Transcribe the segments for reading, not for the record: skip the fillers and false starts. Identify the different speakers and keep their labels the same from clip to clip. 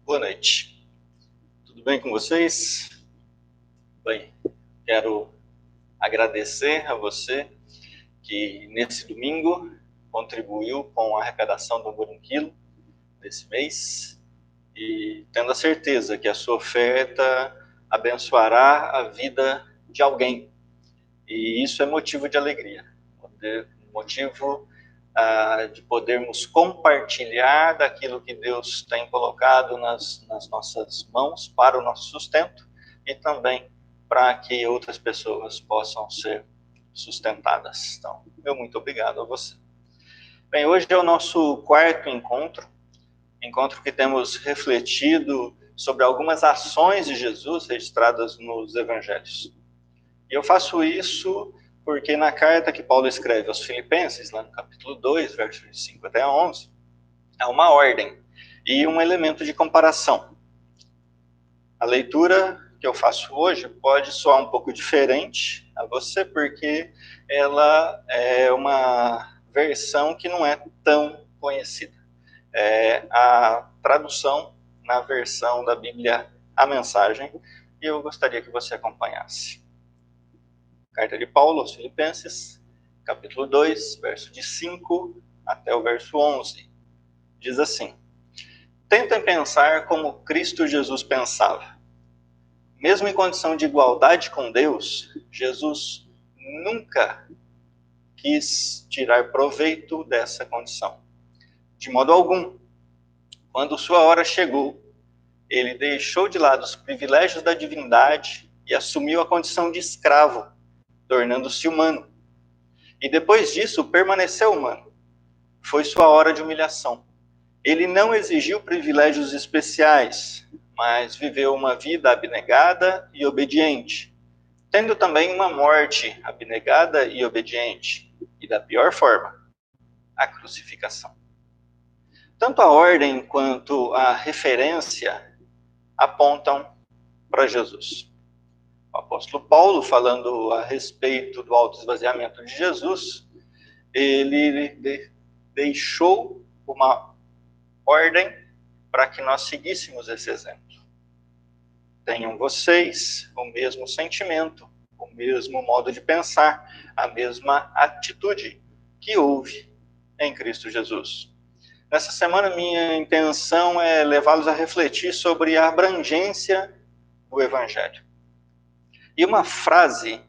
Speaker 1: Boa noite. Tudo bem com vocês? Bem, quero agradecer a você que nesse domingo contribuiu com a arrecadação do Amor em Quilo desse mês e tendo a certeza que a sua oferta abençoará a vida de alguém. E isso é motivo de alegria, motivo de podermos compartilhar daquilo que Deus tem colocado nas nossas mãos para o nosso sustento e também para que outras pessoas possam ser sustentadas. Então, meu muito obrigado a você. Bem, hoje é o nosso quarto encontro que temos refletido sobre algumas ações de Jesus registradas nos evangelhos. E eu faço isso porque na carta que Paulo escreve aos Filipenses, lá no capítulo 2, versos de 5 até 11, há uma ordem e um elemento de comparação. A leitura que eu faço hoje pode soar um pouco diferente a você, porque ela é uma versão que não é tão conhecida. É a tradução na versão da Bíblia, a Mensagem, e eu gostaria que você acompanhasse. Carta de Paulo aos Filipenses, capítulo 2, verso de 5 até o verso 11. Diz assim: Tentem pensar como Cristo Jesus pensava. Mesmo em condição de igualdade com Deus, Jesus nunca quis tirar proveito dessa condição. De modo algum. Quando sua hora chegou, ele deixou de lado os privilégios da divindade e assumiu a condição de escravo, tornando-se humano. E depois disso, permaneceu humano. Foi sua hora de humilhação. Ele não exigiu privilégios especiais, mas viveu uma vida abnegada e obediente, tendo também uma morte abnegada e obediente, e da pior forma, a crucificação. Tanto a ordem quanto a referência apontam para Jesus. O apóstolo Paulo, falando a respeito do autoesvaziamento de Jesus, ele deixou uma ordem para que nós seguíssemos esse exemplo. Tenham vocês o mesmo sentimento, o mesmo modo de pensar, a mesma atitude que houve em Cristo Jesus. Nessa semana, minha intenção é levá-los a refletir sobre a abrangência do Evangelho. E uma frase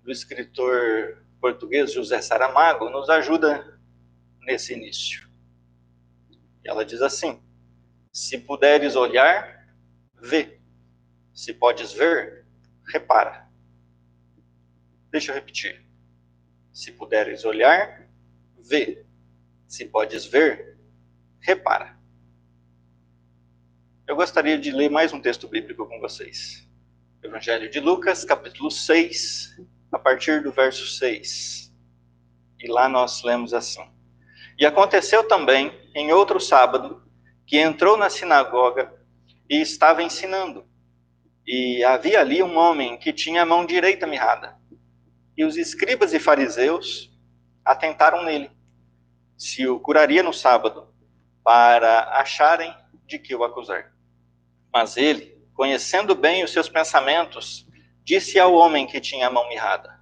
Speaker 1: do escritor português José Saramago nos ajuda nesse início. E ela diz assim: se puderes olhar, vê. Se podes ver, repara. Deixa eu repetir. Se puderes olhar, vê. Se podes ver, repara. Eu gostaria de ler mais um texto bíblico com vocês. Evangelho de Lucas, capítulo 6, a partir do verso 6. E lá nós lemos assim: E aconteceu também, em outro sábado, que entrou na sinagoga e estava ensinando. E havia ali um homem que tinha a mão direita mirrada. E os escribas e fariseus atentaram nele, se o curaria no sábado, para acharem de que o acusar. Mas ele, conhecendo bem os seus pensamentos, disse ao homem que tinha a mão mirrada: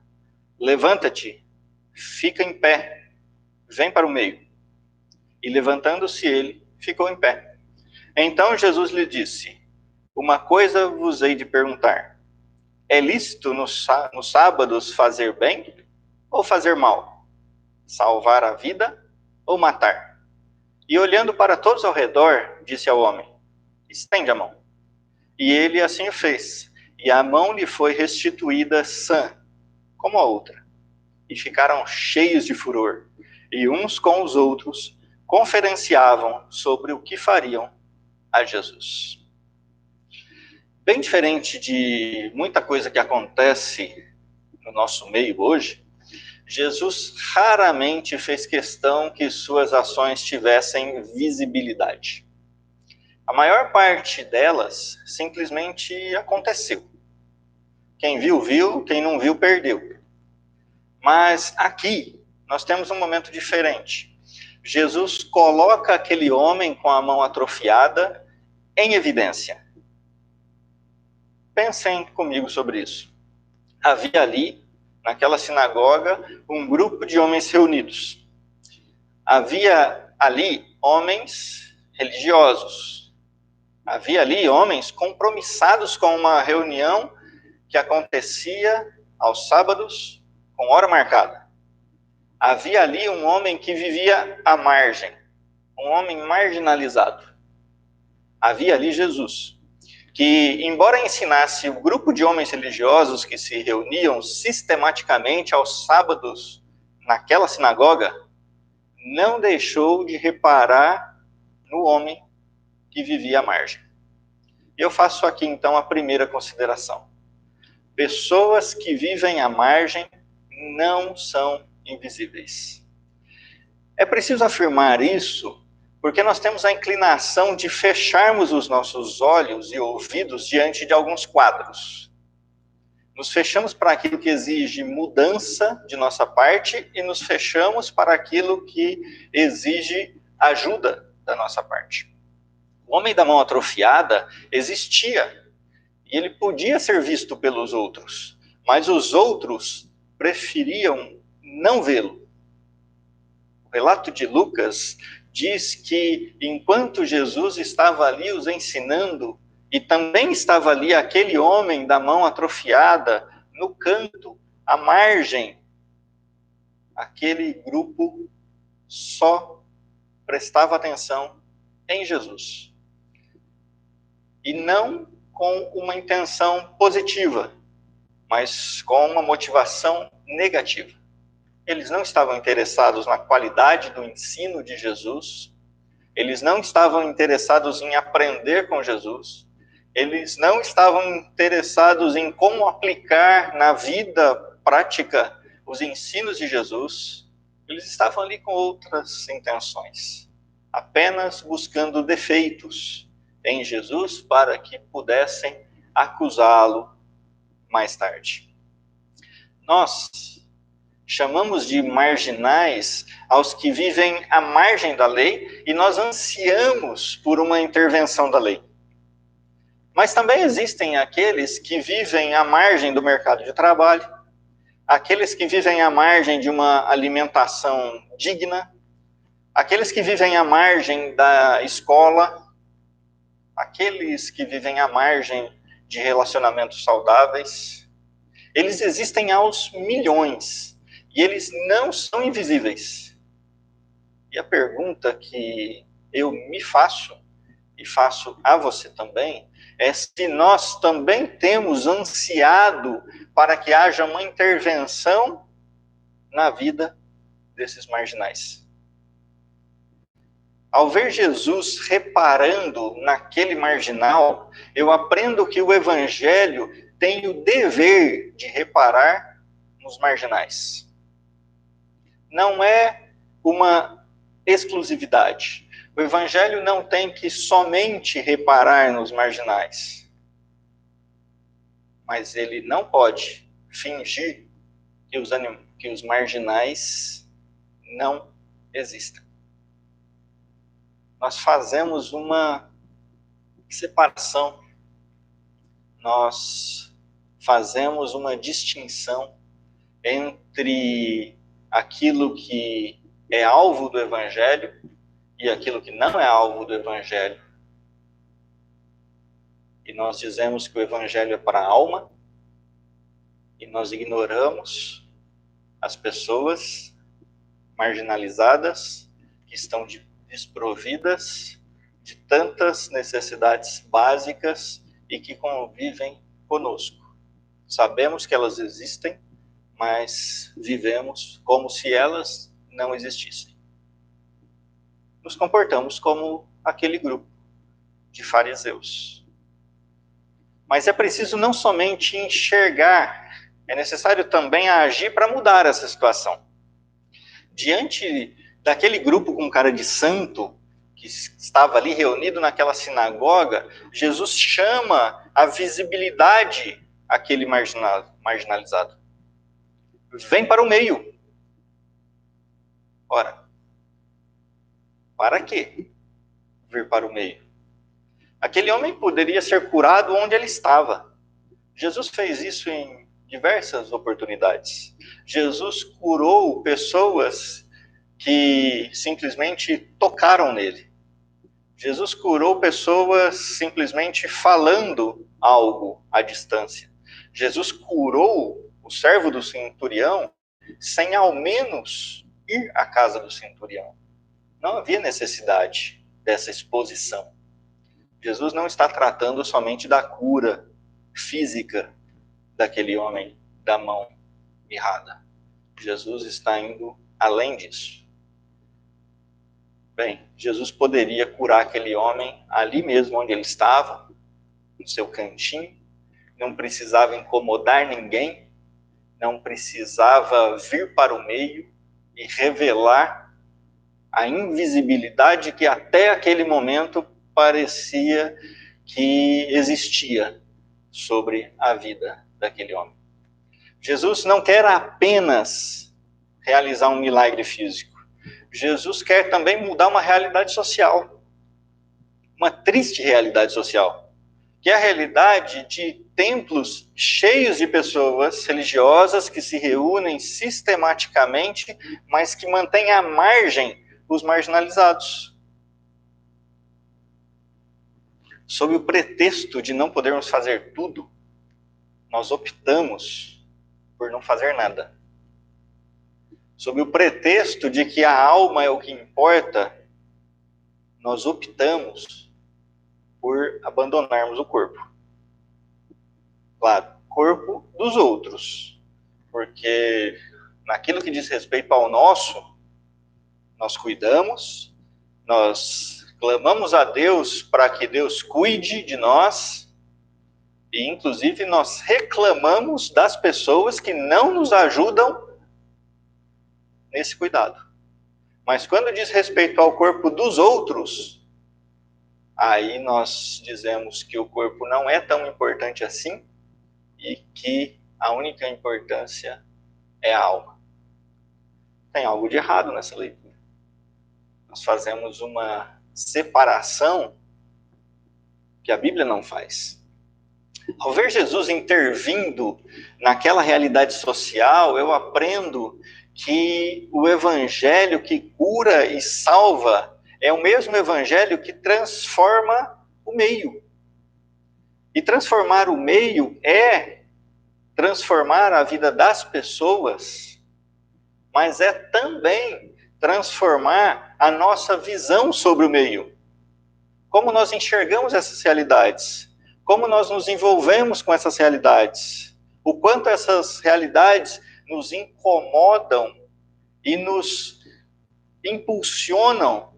Speaker 1: Levanta-te, fica em pé, vem para o meio. E levantando-se ele, ficou em pé. Então Jesus lhe disse: Uma coisa vos hei de perguntar. É lícito nos sábados fazer bem ou fazer mal? Salvar a vida ou matar? E olhando para todos ao redor, disse ao homem: Estende a mão. E ele assim o fez, e a mão lhe foi restituída sã, como a outra. E ficaram cheios de furor, e uns com os outros conferenciavam sobre o que fariam a Jesus. Bem diferente de muita coisa que acontece no nosso meio hoje, Jesus raramente fez questão que suas ações tivessem visibilidade. A maior parte delas simplesmente aconteceu. Quem viu, viu. Quem não viu, perdeu. Mas aqui nós temos um momento diferente. Jesus coloca aquele homem com a mão atrofiada em evidência. Pensem comigo sobre isso. Havia ali, naquela sinagoga, um grupo de homens reunidos. Havia ali homens religiosos. Havia ali homens compromissados com uma reunião que acontecia aos sábados, com hora marcada. Havia ali um homem que vivia à margem, um homem marginalizado. Havia ali Jesus, que, embora ensinasse o grupo de homens religiosos que se reuniam sistematicamente aos sábados naquela sinagoga, não deixou de reparar no homem que vivia à margem. Eu faço aqui, então, a primeira consideração. Pessoas que vivem à margem não são invisíveis. É preciso afirmar isso porque nós temos a inclinação de fecharmos os nossos olhos e ouvidos diante de alguns quadros. Nos fechamos para aquilo que exige mudança de nossa parte e nos fechamos para aquilo que exige ajuda da nossa parte. O homem da mão atrofiada existia e ele podia ser visto pelos outros, mas os outros preferiam não vê-lo. O relato de Lucas diz que enquanto Jesus estava ali os ensinando, e também estava ali aquele homem da mão atrofiada, no canto, à margem, aquele grupo só prestava atenção em Jesus. E não com uma intenção positiva, mas com uma motivação negativa. Eles não estavam interessados na qualidade do ensino de Jesus, eles não estavam interessados em aprender com Jesus, eles não estavam interessados em como aplicar na vida prática os ensinos de Jesus, eles estavam ali com outras intenções, apenas buscando defeitos em Jesus para que pudessem acusá-lo mais tarde. Nós chamamos de marginais aos que vivem à margem da lei e nós ansiamos por uma intervenção da lei. Mas também existem aqueles que vivem à margem do mercado de trabalho, aqueles que vivem à margem de uma alimentação digna, aqueles que vivem à margem da escola, aqueles que vivem à margem de relacionamentos saudáveis. Eles existem aos milhões e eles não são invisíveis. E a pergunta que eu me faço, e faço a você também, é se nós também temos ansiado para que haja uma intervenção na vida desses marginais. Ao ver Jesus reparando naquele marginal, eu aprendo que o Evangelho tem o dever de reparar nos marginais. Não é uma exclusividade. O Evangelho não tem que somente reparar nos marginais. Mas ele não pode fingir que os marginais não existem. Nós fazemos uma separação, nós fazemos uma distinção entre aquilo que é alvo do Evangelho e aquilo que não é alvo do Evangelho. E nós dizemos que o Evangelho é para a alma e nós ignoramos as pessoas marginalizadas que estão desprovidas de tantas necessidades básicas e que convivem conosco. Sabemos que elas existem, mas vivemos como se elas não existissem. Nos comportamos como aquele grupo de fariseus. Mas é preciso não somente enxergar, é necessário também agir para mudar essa situação. Diante daquele grupo com cara de santo, que estava ali reunido naquela sinagoga, Jesus chama a visibilidade àquele marginalizado. Vem para o meio. Ora, para quê vir para o meio? Aquele homem poderia ser curado onde ele estava. Jesus fez isso em diversas oportunidades. Jesus curou pessoas que simplesmente tocaram nele. Jesus curou pessoas simplesmente falando algo à distância. Jesus curou o servo do centurião sem ao menos ir à casa do centurião. Não havia necessidade dessa exposição. Jesus não está tratando somente da cura física daquele homem da mão mirrada. Jesus está indo além disso. Bem, Jesus poderia curar aquele homem ali mesmo onde ele estava, no seu cantinho, não precisava incomodar ninguém, não precisava vir para o meio e revelar a invisibilidade que até aquele momento parecia que existia sobre a vida daquele homem. Jesus não quer apenas realizar um milagre físico. Jesus quer também mudar uma realidade social, uma triste realidade social, que é a realidade de templos cheios de pessoas religiosas que se reúnem sistematicamente, mas que mantêm à margem os marginalizados. Sob o pretexto de não podermos fazer tudo, nós optamos por não fazer nada. Sob o pretexto de que a alma é o que importa, nós optamos por abandonarmos o corpo. Claro, corpo dos outros. Porque naquilo que diz respeito ao nosso, nós cuidamos, nós clamamos a Deus para que Deus cuide de nós, e inclusive nós reclamamos das pessoas que não nos ajudam nesse cuidado. Mas quando diz respeito ao corpo dos outros, aí nós dizemos que o corpo não é tão importante assim e que a única importância é a alma. Tem algo de errado nessa leitura. Nós fazemos uma separação que a Bíblia não faz. Ao ver Jesus intervindo naquela realidade social, eu aprendo que o evangelho que cura e salva é o mesmo evangelho que transforma o meio. E transformar o meio é transformar a vida das pessoas, mas é também transformar a nossa visão sobre o meio. Como nós enxergamos essas realidades? Como nós nos envolvemos com essas realidades? O quanto essas realidades nos incomodam e nos impulsionam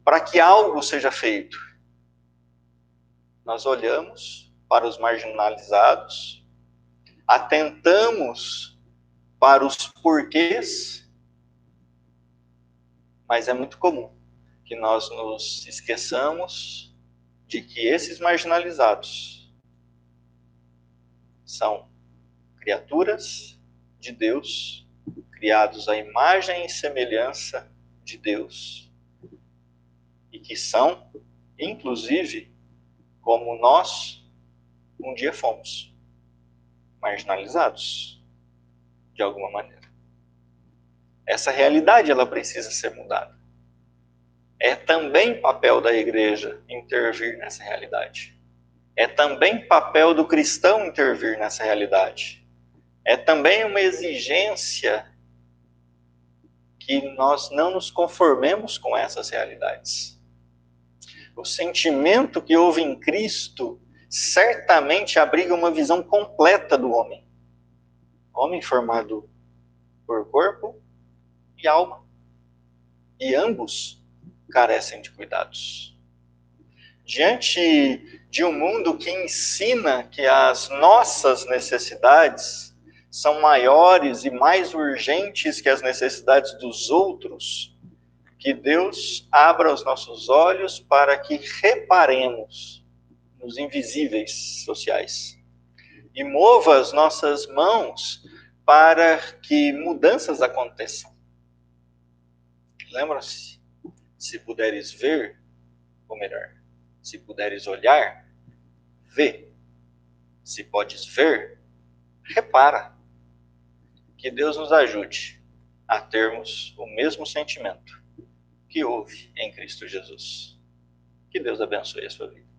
Speaker 1: para que algo seja feito. Nós olhamos para os marginalizados, atentamos para os porquês, mas é muito comum que nós nos esqueçamos de que esses marginalizados são criaturas de Deus, criados à imagem e semelhança de Deus, e que são, inclusive, como nós um dia fomos, marginalizados, de alguma maneira. Essa realidade, ela precisa ser mudada. É também papel da igreja intervir nessa realidade. É também papel do cristão intervir nessa realidade. É também uma exigência que nós não nos conformemos com essas realidades. O sentimento que houve em Cristo certamente abriga uma visão completa do homem. Homem formado por corpo e alma. E ambos carecem de cuidados. Diante de um mundo que ensina que as nossas necessidades são maiores e mais urgentes que as necessidades dos outros, que Deus abra os nossos olhos para que reparemos nos invisíveis sociais e mova as nossas mãos para que mudanças aconteçam. Lembra-se, se puderes ver, ou melhor, Se puderes olhar, vê. Se podes ver, repara. Que Deus nos ajude a termos o mesmo sentimento que houve em Cristo Jesus. Que Deus abençoe a sua vida.